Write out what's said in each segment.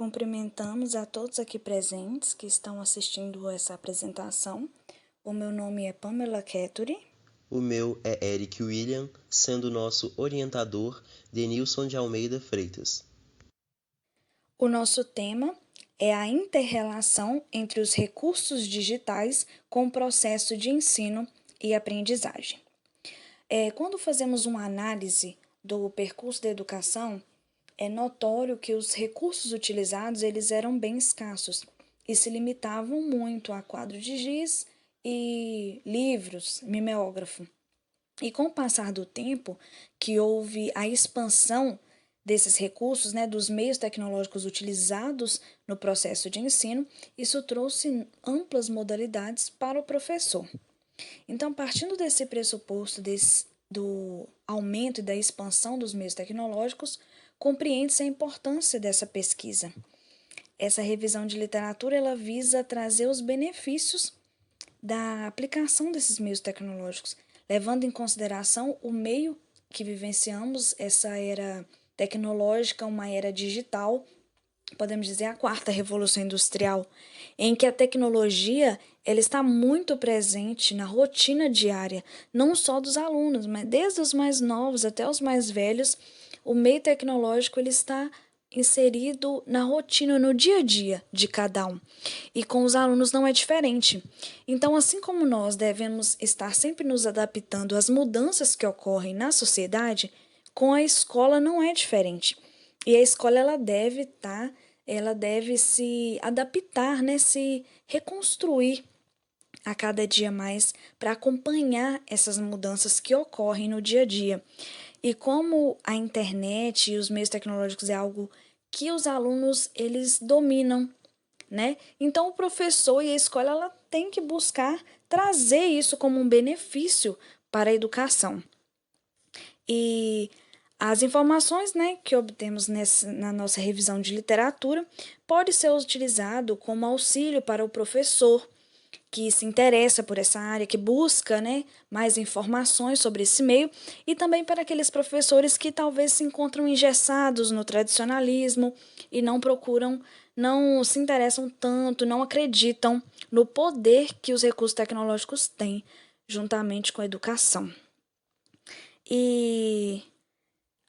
Cumprimentamos a todos aqui presentes que estão assistindo essa apresentação. O meu nome é Pamela Ketturi. O meu é Eric William, sendo nosso orientador Denilson de Almeida Freitas. O nosso tema é a inter-relação entre os recursos digitais com o processo de ensino e aprendizagem. Quando fazemos uma análise do percurso da educação, é notório que os recursos utilizados eles eram bem escassos e se limitavam muito a quadro de giz e livros, mimeógrafo. E com o passar do tempo, que houve a expansão desses recursos, dos meios tecnológicos utilizados no processo de ensino, isso trouxe amplas modalidades para o professor. Então, partindo desse pressuposto do aumento e da expansão dos meios tecnológicos, compreende-se a importância dessa pesquisa. Essa revisão de literatura ela visa trazer os benefícios da aplicação desses meios tecnológicos, levando em consideração o meio que vivenciamos, essa era tecnológica, uma era digital, podemos dizer a quarta revolução industrial, em que a tecnologia ela está muito presente na rotina diária, não só dos alunos, mas desde os mais novos até os mais velhos, o meio tecnológico ele está inserido na rotina, no dia a dia de cada um. E com os alunos não é diferente. Então, assim como nós devemos estar sempre nos adaptando às mudanças que ocorrem na sociedade, com a escola não é diferente. E a escola ela deve se adaptar, se reconstruir a cada dia mais para acompanhar essas mudanças que ocorrem no dia a dia. E como a internet e os meios tecnológicos é algo que os alunos eles dominam, Então o professor e a escola ela tem que buscar trazer isso como um benefício para a educação. E as informações que obtemos na nossa revisão de literatura pode ser utilizado como auxílio para o professor que se interessa por essa área, que busca mais informações sobre esse meio, e também para aqueles professores que talvez se encontram engessados no tradicionalismo e não se interessam tanto, não acreditam no poder que os recursos tecnológicos têm juntamente com a educação. E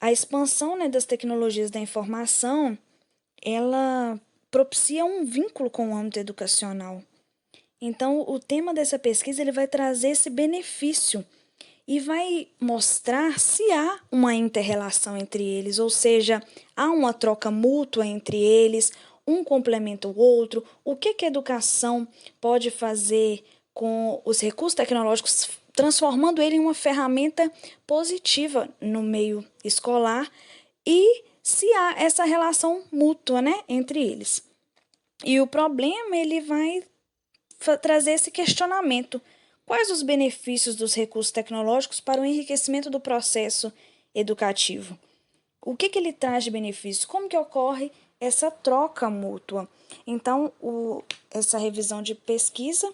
a expansão das tecnologias da informação, ela propicia um vínculo com o âmbito educacional. Então, o tema dessa pesquisa ele vai trazer esse benefício e vai mostrar se há uma inter-relação entre eles, ou seja, há uma troca mútua entre eles, um complementa o outro, o que a educação pode fazer com os recursos tecnológicos, transformando ele em uma ferramenta positiva no meio escolar e se há essa relação mútua entre eles. E o problema ele vai trazer esse questionamento. Quais os benefícios dos recursos tecnológicos para o enriquecimento do processo educativo? O que ele traz de benefício? Como que ocorre essa troca mútua? Então, essa revisão de pesquisa,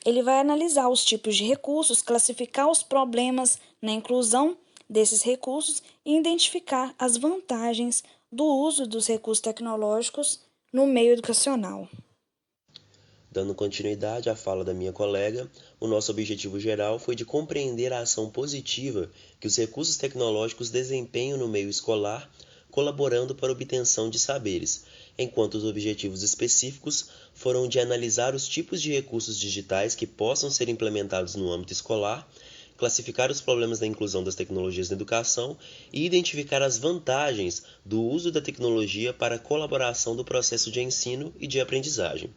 ele vai analisar os tipos de recursos, classificar os problemas na inclusão desses recursos e identificar as vantagens do uso dos recursos tecnológicos no meio educacional. Dando continuidade à fala da minha colega, o nosso objetivo geral foi de compreender a ação positiva que os recursos tecnológicos desempenham no meio escolar, colaborando para a obtenção de saberes, enquanto os objetivos específicos foram de analisar os tipos de recursos digitais que possam ser implementados no âmbito escolar, classificar os problemas da inclusão das tecnologias na educação e identificar as vantagens do uso da tecnologia para a colaboração do processo de ensino e de aprendizagem.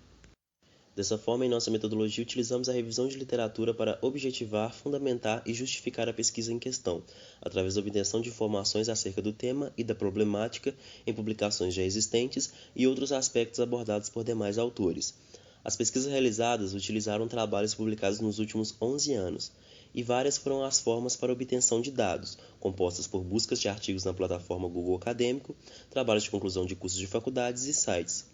Dessa forma, em nossa metodologia, utilizamos a revisão de literatura para objetivar, fundamentar e justificar a pesquisa em questão, através da obtenção de informações acerca do tema e da problemática em publicações já existentes e outros aspectos abordados por demais autores. As pesquisas realizadas utilizaram trabalhos publicados nos últimos 11 anos, e várias foram as formas para obtenção de dados, compostas por buscas de artigos na plataforma Google Acadêmico, trabalhos de conclusão de cursos de faculdades e sites.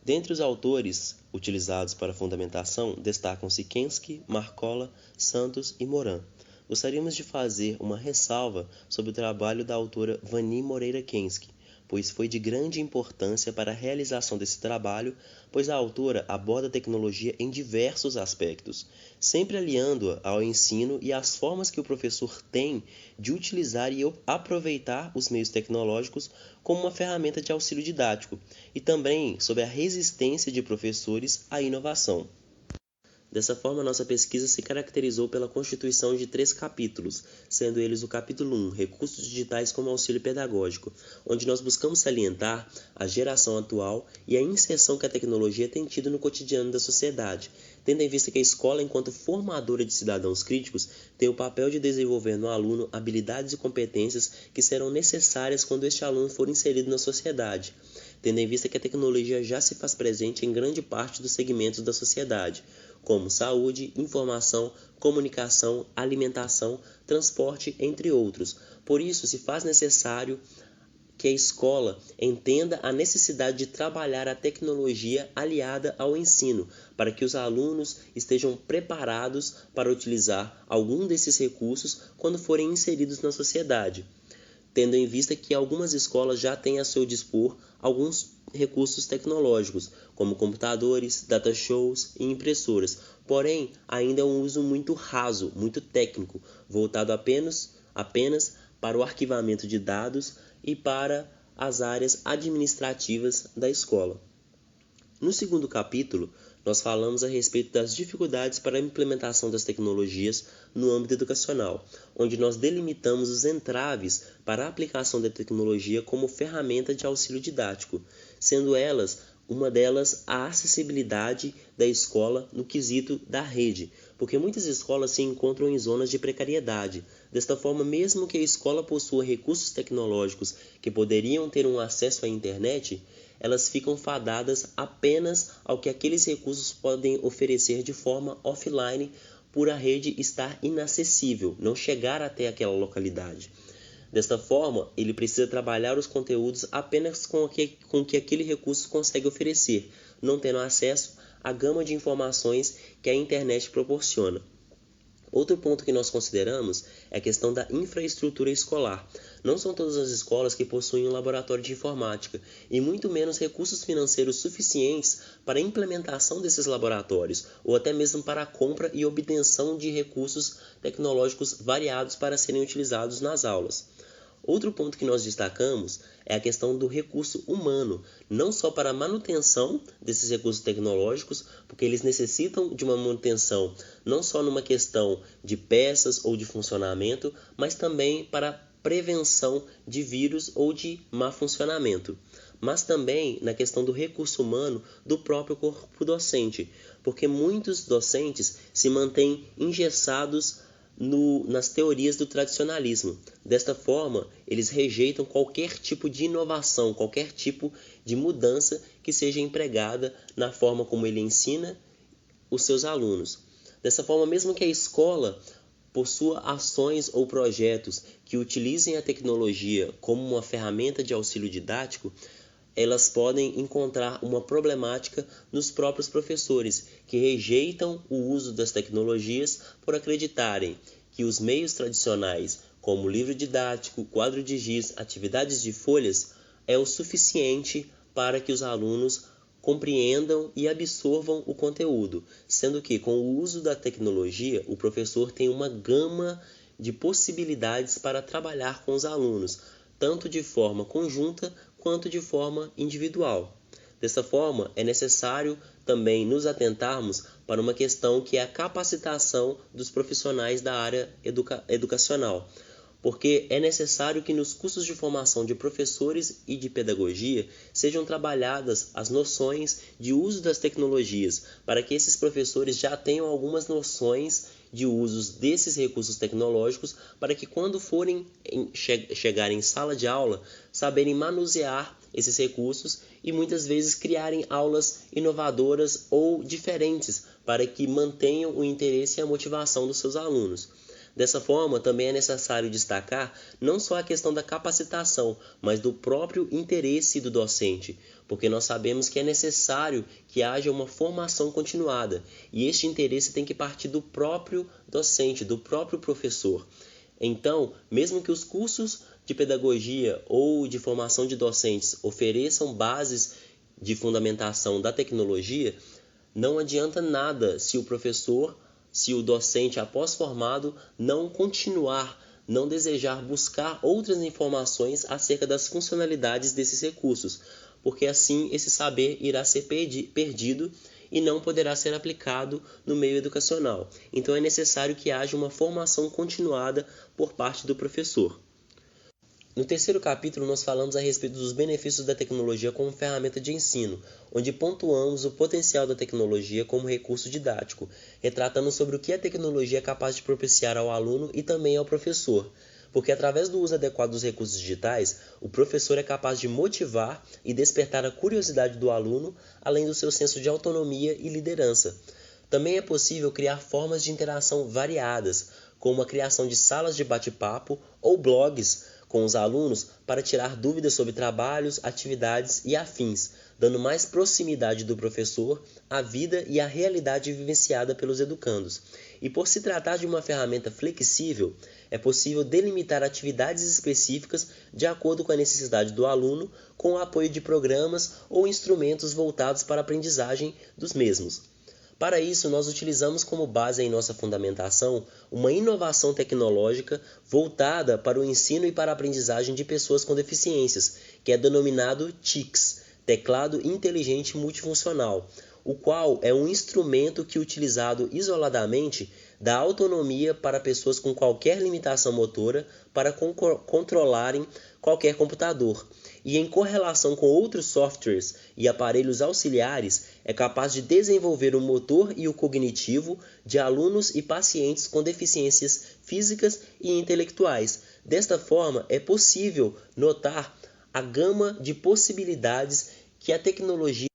Dentre os autores utilizados para fundamentação, destacam-se Kensky, Marcola, Santos e Moran. Gostaríamos de fazer uma ressalva sobre o trabalho da autora Vani Moreira Kensky, pois foi de grande importância para a realização desse trabalho, pois a autora aborda a tecnologia em diversos aspectos, sempre aliando-a ao ensino e às formas que o professor tem de utilizar e aproveitar os meios tecnológicos como uma ferramenta de auxílio didático, e também sobre a resistência de professores à inovação. Dessa forma, nossa pesquisa se caracterizou pela constituição de 3 capítulos, sendo eles o capítulo 1, Recursos Digitais como Auxílio Pedagógico, onde nós buscamos salientar a geração atual e a inserção que a tecnologia tem tido no cotidiano da sociedade, tendo em vista que a escola, enquanto formadora de cidadãos críticos, tem o papel de desenvolver no aluno habilidades e competências que serão necessárias quando este aluno for inserido na sociedade, tendo em vista que a tecnologia já se faz presente em grande parte dos segmentos da sociedade, como saúde, informação, comunicação, alimentação, transporte, entre outros. Por isso, se faz necessário que a escola entenda a necessidade de trabalhar a tecnologia aliada ao ensino, para que os alunos estejam preparados para utilizar algum desses recursos quando forem inseridos na sociedade, tendo em vista que algumas escolas já têm a seu dispor alguns recursos tecnológicos, como computadores, data shows e impressoras, porém ainda é um uso muito raso, muito técnico, voltado apenas para o arquivamento de dados e para as áreas administrativas da escola. No segundo capítulo, nós falamos a respeito das dificuldades para a implementação das tecnologias no âmbito educacional, onde nós delimitamos os entraves para a aplicação da tecnologia como ferramenta de auxílio didático, sendo uma delas a acessibilidade da escola no quesito da rede, porque muitas escolas se encontram em zonas de precariedade. Desta forma, mesmo que a escola possua recursos tecnológicos que poderiam ter um acesso à internet, elas ficam fadadas apenas ao que aqueles recursos podem oferecer de forma offline, por a rede estar inacessível, não chegar até aquela localidade. Desta forma, ele precisa trabalhar os conteúdos apenas com o que aquele recurso consegue oferecer, não tendo acesso à gama de informações que a internet proporciona. Outro ponto que nós consideramos é a questão da infraestrutura escolar. Não são todas as escolas que possuem um laboratório de informática, e muito menos recursos financeiros suficientes para a implementação desses laboratórios, ou até mesmo para a compra e obtenção de recursos tecnológicos variados para serem utilizados nas aulas. Outro ponto que nós destacamos é a questão do recurso humano, não só para a manutenção desses recursos tecnológicos, porque eles necessitam de uma manutenção não só numa questão de peças ou de funcionamento, mas também para a prevenção de vírus ou de má funcionamento. Mas também na questão do recurso humano do próprio corpo docente, porque muitos docentes se mantêm engessados nas teorias do tradicionalismo. Desta forma, eles rejeitam qualquer tipo de inovação, qualquer tipo de mudança que seja empregada na forma como ele ensina os seus alunos. Dessa forma, mesmo que a escola possua ações ou projetos que utilizem a tecnologia como uma ferramenta de auxílio didático, elas podem encontrar uma problemática nos próprios professores, que rejeitam o uso das tecnologias por acreditarem que os meios tradicionais, como livro didático, quadro de giz, atividades de folhas, é o suficiente para que os alunos compreendam e absorvam o conteúdo, sendo que, com o uso da tecnologia, o professor tem uma gama de possibilidades para trabalhar com os alunos, tanto de forma conjunta quanto de forma individual. Dessa forma, é necessário também nos atentarmos para uma questão que é a capacitação dos profissionais da área educacional, porque é necessário que nos cursos de formação de professores e de pedagogia sejam trabalhadas as noções de uso das tecnologias, para que esses professores já tenham algumas noções de usos desses recursos tecnológicos, para que quando forem chegar em sala de aula, saberem manusear esses recursos e muitas vezes criarem aulas inovadoras ou diferentes, para que mantenham o interesse e a motivação dos seus alunos. Dessa forma, também é necessário destacar não só a questão da capacitação, mas do próprio interesse do docente, porque nós sabemos que é necessário que haja uma formação continuada, e este interesse tem que partir do próprio docente, do próprio professor. Então, mesmo que os cursos de pedagogia ou de formação de docentes ofereçam bases de fundamentação da tecnologia, não adianta nada se o professor, se o docente após formado não continuar, não desejar buscar outras informações acerca das funcionalidades desses recursos, porque assim esse saber irá ser perdido e não poderá ser aplicado no meio educacional. Então é necessário que haja uma formação continuada por parte do professor. No terceiro capítulo, nós falamos a respeito dos benefícios da tecnologia como ferramenta de ensino, onde pontuamos o potencial da tecnologia como recurso didático, retratando sobre o que a tecnologia é capaz de propiciar ao aluno e também ao professor. Porque através do uso adequado dos recursos digitais, o professor é capaz de motivar e despertar a curiosidade do aluno, além do seu senso de autonomia e liderança. Também é possível criar formas de interação variadas, como a criação de salas de bate-papo ou blogs com os alunos para tirar dúvidas sobre trabalhos, atividades e afins, dando mais proximidade do professor à vida e à realidade vivenciada pelos educandos. E por se tratar de uma ferramenta flexível, é possível delimitar atividades específicas de acordo com a necessidade do aluno, com o apoio de programas ou instrumentos voltados para a aprendizagem dos mesmos. Para isso, nós utilizamos como base em nossa fundamentação uma inovação tecnológica voltada para o ensino e para a aprendizagem de pessoas com deficiências, que é denominado TICS, Teclado Inteligente Multifuncional, o qual é um instrumento que, utilizado isoladamente, dá autonomia para pessoas com qualquer limitação motora para controlarem qualquer computador, e em correlação com outros softwares e aparelhos auxiliares, é capaz de desenvolver o motor e o cognitivo de alunos e pacientes com deficiências físicas e intelectuais. Desta forma, é possível notar a gama de possibilidades que a tecnologia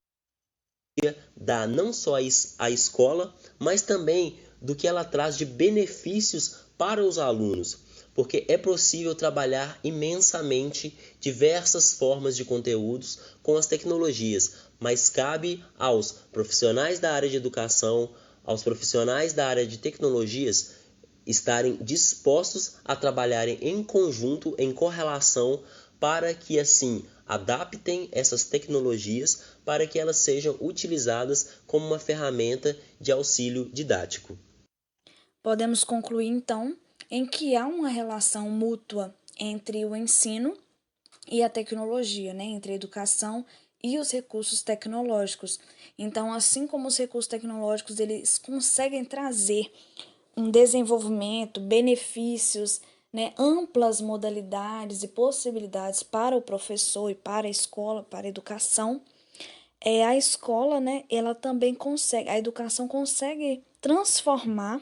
dá não só à escola, mas também do que ela traz de benefícios para os alunos, porque é possível trabalhar imensamente diversas formas de conteúdos com as tecnologias, mas cabe aos profissionais da área de educação, aos profissionais da área de tecnologias, estarem dispostos a trabalharem em conjunto, em correlação, para que assim adaptem essas tecnologias para que elas sejam utilizadas como uma ferramenta de auxílio didático. Podemos concluir, então, em que há uma relação mútua entre o ensino e a tecnologia, né? Entre a educação e os recursos tecnológicos. Então, assim como os recursos tecnológicos eles conseguem trazer um desenvolvimento, benefícios, né, amplas modalidades e possibilidades para o professor e para a escola, para a educação, a escola, né, ela também consegue, a educação consegue transformar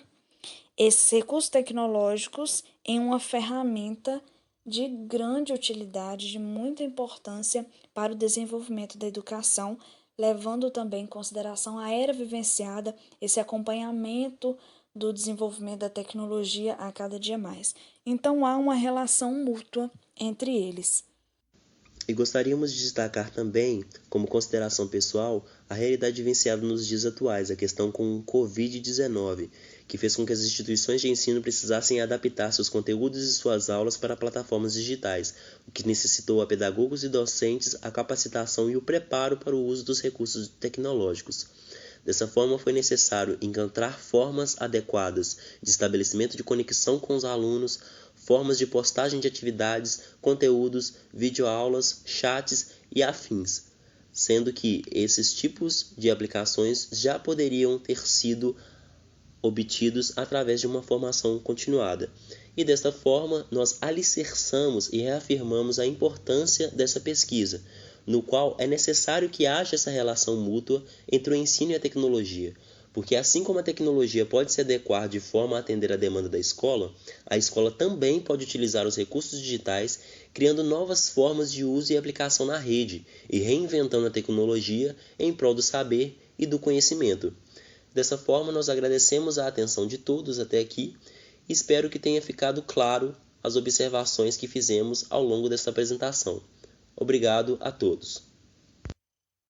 esses recursos tecnológicos em uma ferramenta de grande utilidade, de muita importância para o desenvolvimento da educação, levando também em consideração a era vivenciada, esse acompanhamento do desenvolvimento da tecnologia a cada dia mais. Então há uma relação mútua entre eles. E gostaríamos de destacar também, como consideração pessoal, a realidade vivenciada nos dias atuais, a questão com o Covid-19, que fez com que as instituições de ensino precisassem adaptar seus conteúdos e suas aulas para plataformas digitais, o que necessitou a pedagogos e docentes a capacitação e o preparo para o uso dos recursos tecnológicos. Dessa forma, foi necessário encontrar formas adequadas de estabelecimento de conexão com os alunos, formas de postagem de atividades, conteúdos, videoaulas, chats e afins, sendo que esses tipos de aplicações já poderiam ter sido obtidos através de uma formação continuada. E desta forma, nós alicerçamos e reafirmamos a importância dessa pesquisa, no qual é necessário que haja essa relação mútua entre o ensino e a tecnologia, porque assim como a tecnologia pode se adequar de forma a atender a demanda da escola, a escola também pode utilizar os recursos digitais, criando novas formas de uso e aplicação na rede e reinventando a tecnologia em prol do saber e do conhecimento. Dessa forma, nós agradecemos a atenção de todos até aqui e espero que tenha ficado claro as observações que fizemos ao longo desta apresentação. Obrigado a todos.